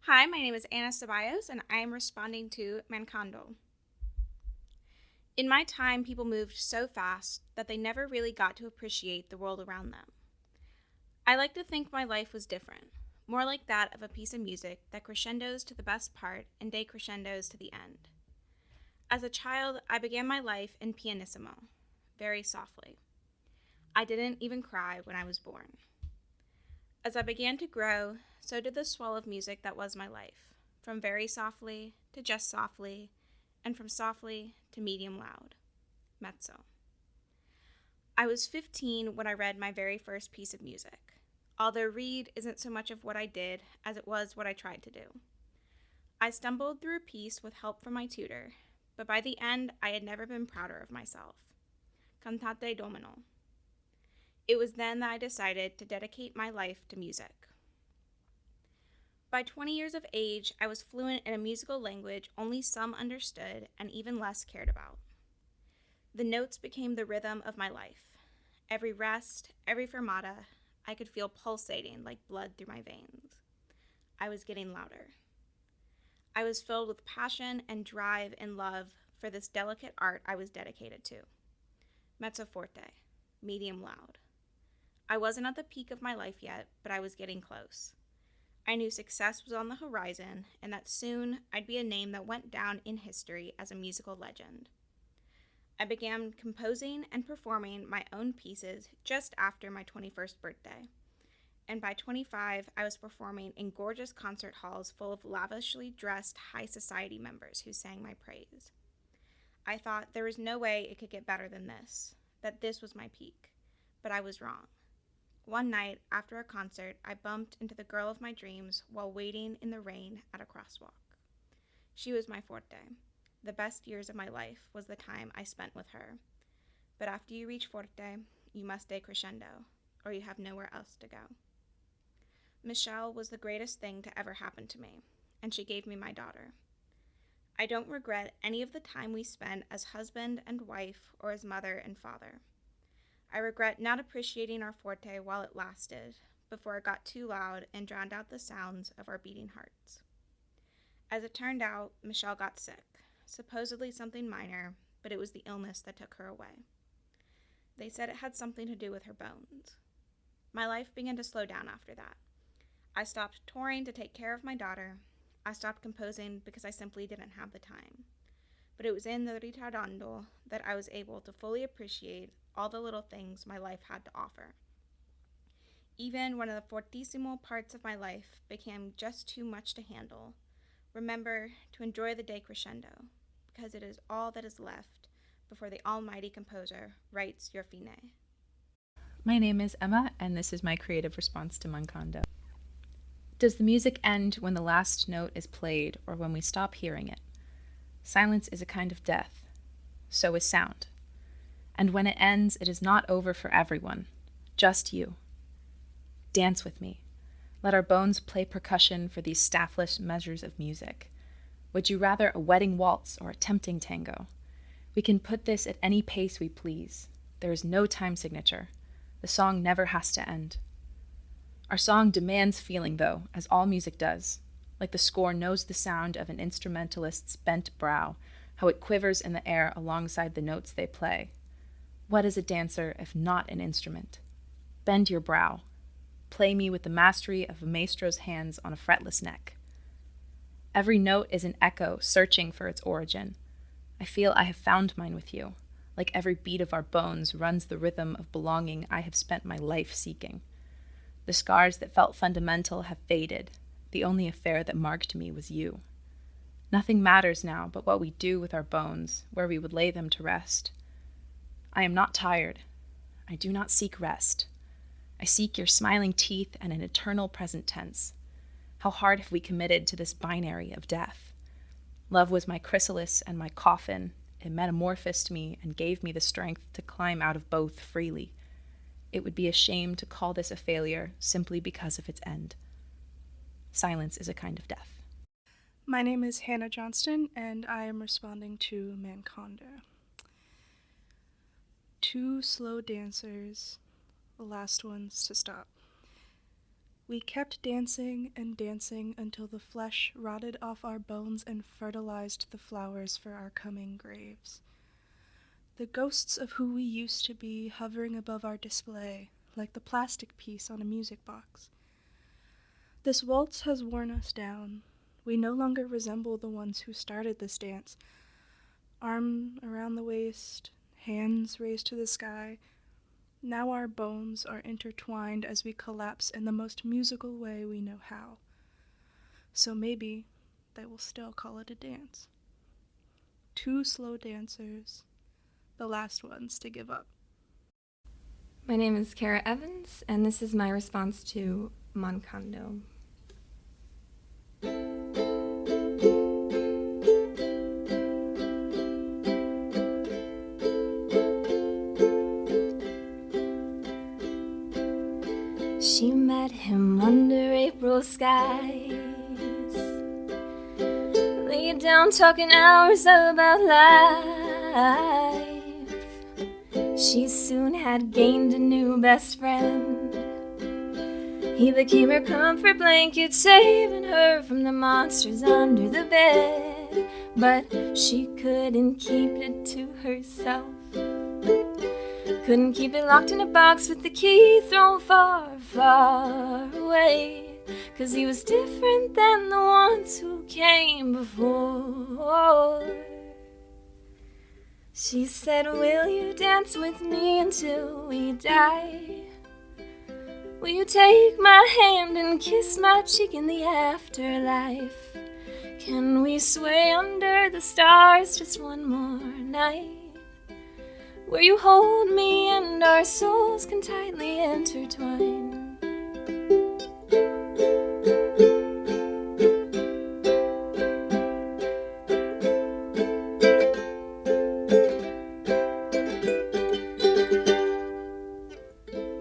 Hi, my name is Anna Ceballos, and I am responding to Mancando. In my time, people moved so fast that they never really got to appreciate the world around them. I like to think my life was different, more like that of a piece of music that crescendos to the best part and decrescendos to the end. As a child, I began my life in pianissimo, very softly. I didn't even cry when I was born. As I began to grow, so did the swell of music that was my life, from very softly to just softly, and from softly to medium loud, mezzo. I was 15 when I read my very first piece of music, although read isn't so much of what I did as it was what I tried to do. I stumbled through a piece with help from my tutor, but by the end I had never been prouder of myself. Cantate Domino. It was then that I decided to dedicate my life to music. By 20 years of age, I was fluent in a musical language only some understood and even less cared about. The notes became the rhythm of my life. Every rest, every fermata, I could feel pulsating like blood through my veins. I was getting louder. I was filled with passion and drive and love for this delicate art I was dedicated to. Mezzo forte, medium loud. I wasn't at the peak of my life yet, but I was getting close. I knew success was on the horizon, and that soon I'd be a name that went down in history as a musical legend. I began composing and performing my own pieces just after my 21st birthday, and by 25, I was performing in gorgeous concert halls full of lavishly dressed high society members who sang my praise. I thought there was no way it could get better than this, that this was my peak, but I was wrong. One night, after a concert, I bumped into the girl of my dreams while waiting in the rain at a crosswalk. She was my forte. The best years of my life was the time I spent with her. But after you reach forte, you must decrescendo, or you have nowhere else to go. Michelle was the greatest thing to ever happen to me, and she gave me my daughter. I don't regret any of the time we spent as husband and wife or as mother and father. I regret not appreciating our forte while it lasted, before it got too loud and drowned out the sounds of our beating hearts. As it turned out, Michelle got sick, supposedly something minor, but it was the illness that took her away. They said it had something to do with her bones. My life began to slow down after that. I stopped touring to take care of my daughter. I stopped composing because I simply didn't have the time. But it was in the ritardando that I was able to fully appreciate all the little things my life had to offer. Even when the fortissimo parts of my life became just too much to handle, remember to enjoy the decrescendo, because it is all that is left before the almighty composer writes your fine. My name is Emma, and this is my creative response to Mancando. Does the music end when the last note is played or when we stop hearing it? Silence is a kind of death. So is sound. And when it ends, it is not over for everyone, just you. Dance with me. Let our bones play percussion for these staffless measures of music. Would you rather a wedding waltz or a tempting tango? We can put this at any pace we please. There is no time signature. The song never has to end. Our song demands feeling, though, as all music does. Like the score knows the sound of an instrumentalist's bent brow, how it quivers in the air alongside the notes they play. What is a dancer if not an instrument? Bend your brow. Play me with the mastery of a maestro's hands on a fretless neck. Every note is an echo searching for its origin. I feel I have found mine with you. Like every beat of our bones runs the rhythm of belonging I have spent my life seeking. The scars that felt fundamental have faded. The only affair that marked me was you. Nothing matters now but what we do with our bones, where we would lay them to rest. I am not tired. I do not seek rest. I seek your smiling teeth and an eternal present tense. How hard have we committed to this binary of death? Love was my chrysalis and my coffin. It metamorphosed me and gave me the strength to climb out of both freely. It would be a shame to call this a failure simply because of its end. Silence is a kind of death. My name is Hannah Johnston, and I am responding to Mancando. Two slow dancers, the last ones to stop. We kept dancing and dancing until the flesh rotted off our bones and fertilized the flowers for our coming graves. The ghosts of who we used to be hovering above our display, like the plastic piece on a music box. This waltz has worn us down. We no longer resemble the ones who started this dance. Arm around the waist, hands raised to the sky. Now our bones are intertwined as we collapse in the most musical way we know how. So maybe they will still call it a dance. 2 slow dancers, the last ones to give up. My name is Kara Evans, and this is my response to Mancando. She met him under April skies, laid down talking hours about life. She soon had gained a new best friend. He became her comfort blanket, saving her from the monsters under the bed. But she couldn't keep it to herself. Couldn't keep it locked in a box with the key thrown far, far away. 'Cause he was different than the ones who came before. She said, will you dance with me until we die? Will you take my hand and kiss my cheek in the afterlife? Can we sway under the stars just one more night? Where you hold me and our souls can tightly intertwine.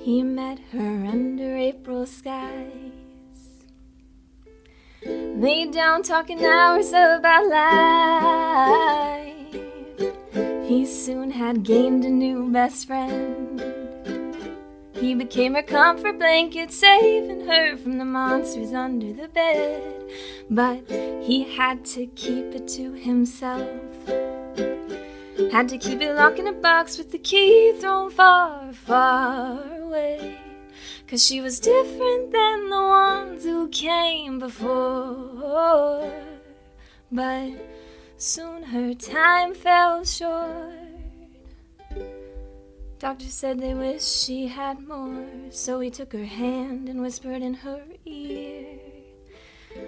He met her under April skies, laid down talking hours about life. He soon had gained a new best friend. He became her comfort blanket, saving her from the monsters under the bed. But he had to keep it to himself. Had to keep it locked in a box with the key thrown far, far away. 'Cause she was different than the ones who came before. But soon her time fell short. Doctors said they wished she had more, so he took her hand and whispered in her ear.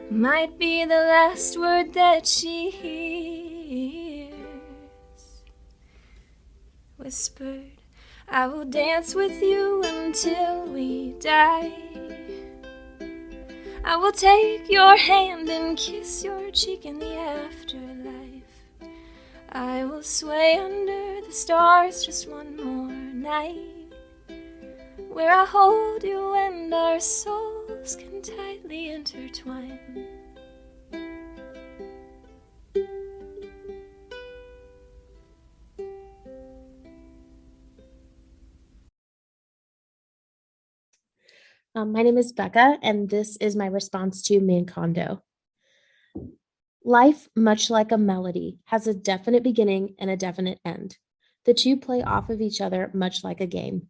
Might be the last word that she hears. Whispered, I will dance with you until we die. I will take your hand and kiss your cheek in the afterlife. I will sway under the stars just one more night, where I hold you and our souls can tightly intertwine. My name is Becca, and this is my response to Mancando. Life, much like a melody, has a definite beginning and a definite end. The two play off of each other much like a game.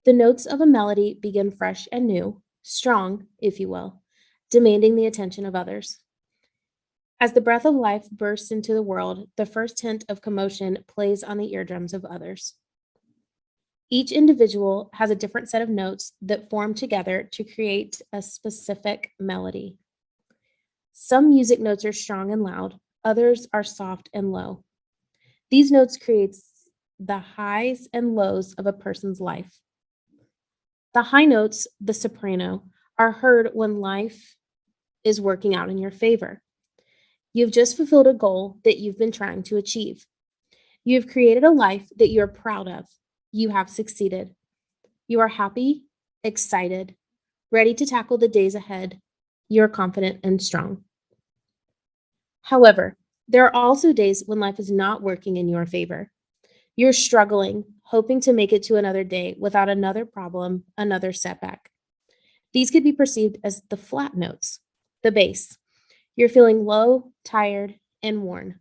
The notes of a melody begin fresh and new, strong, if you will, demanding the attention of others. As the breath of life bursts into the world, the first hint of commotion plays on the eardrums of others. Each individual has a different set of notes that form together to create a specific melody. Some music notes are strong and loud, others are soft and low. These notes create the highs and lows of a person's life. The high notes, the soprano, are heard when life is working out in your favor. You've just fulfilled a goal that you've been trying to achieve. You've created a life that you're proud of. You have succeeded. You are happy, excited, ready to tackle the days ahead. You're confident and strong. However, there are also days when life is not working in your favor. You're struggling, hoping to make it to another day without another problem, another setback. These could be perceived as the flat notes, the bass. You're feeling low, tired, and worn.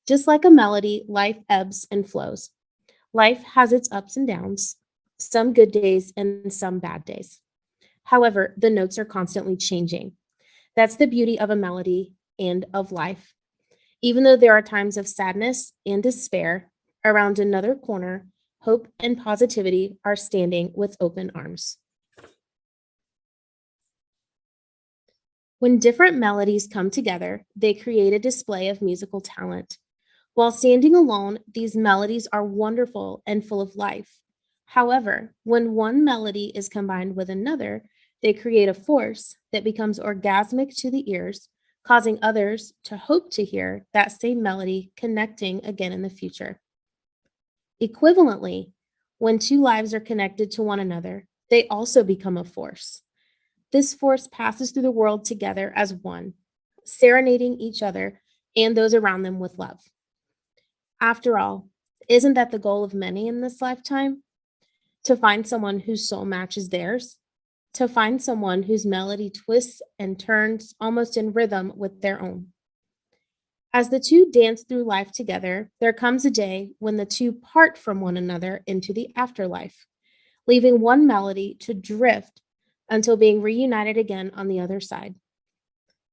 Just like a melody, life ebbs and flows. Life has its ups and downs, some good days and some bad days. However, the notes are constantly changing. That's the beauty of a melody and of life. Even though there are times of sadness and despair, around another corner, hope and positivity are standing with open arms. When different melodies come together, they create a display of musical talent. While standing alone, these melodies are wonderful and full of life. However, when one melody is combined with another, they create a force that becomes orgasmic to the ears, causing others to hope to hear that same melody connecting again in the future. Equivalently, when two lives are connected to one another, they also become a force. This force passes through the world together as one, serenading each other and those around them with love. After all, isn't that the goal of many in this lifetime? To find someone whose soul matches theirs? To find someone whose melody twists and turns almost in rhythm with their own. As the two dance through life together, there comes a day when the two part from one another into the afterlife, leaving one melody to drift until being reunited again on the other side.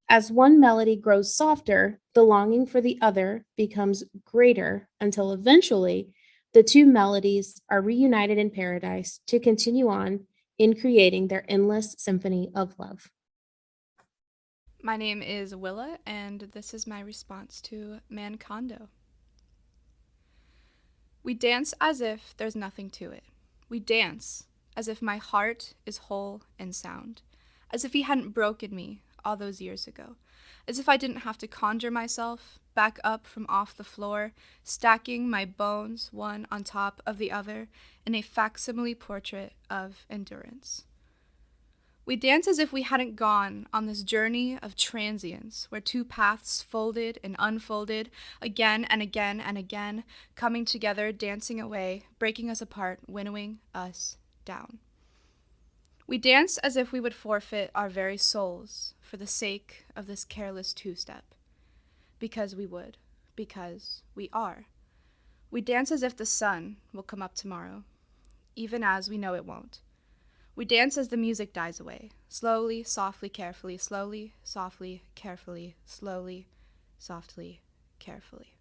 As one melody grows softer, the longing for the other becomes greater until eventually the two melodies are reunited in paradise to continue on in creating their endless symphony of love. My name is Willa, and this is my response to Mancando. We dance as if there's nothing to it. We dance as if my heart is whole and sound, as if he hadn't broken me all those years ago, as if I didn't have to conjure myself back up from off the floor, stacking my bones one on top of the other in a facsimile portrait of endurance. We dance as if we hadn't gone on this journey of transience, where two paths folded and unfolded again and again and again, coming together, dancing away, breaking us apart, winnowing us down. We dance as if we would forfeit our very souls for the sake of this careless two-step. Because we would. Because we are. We dance as if the sun will come up tomorrow, even as we know it won't. We dance as the music dies away, slowly, softly, carefully, slowly, softly, carefully, slowly, softly, carefully.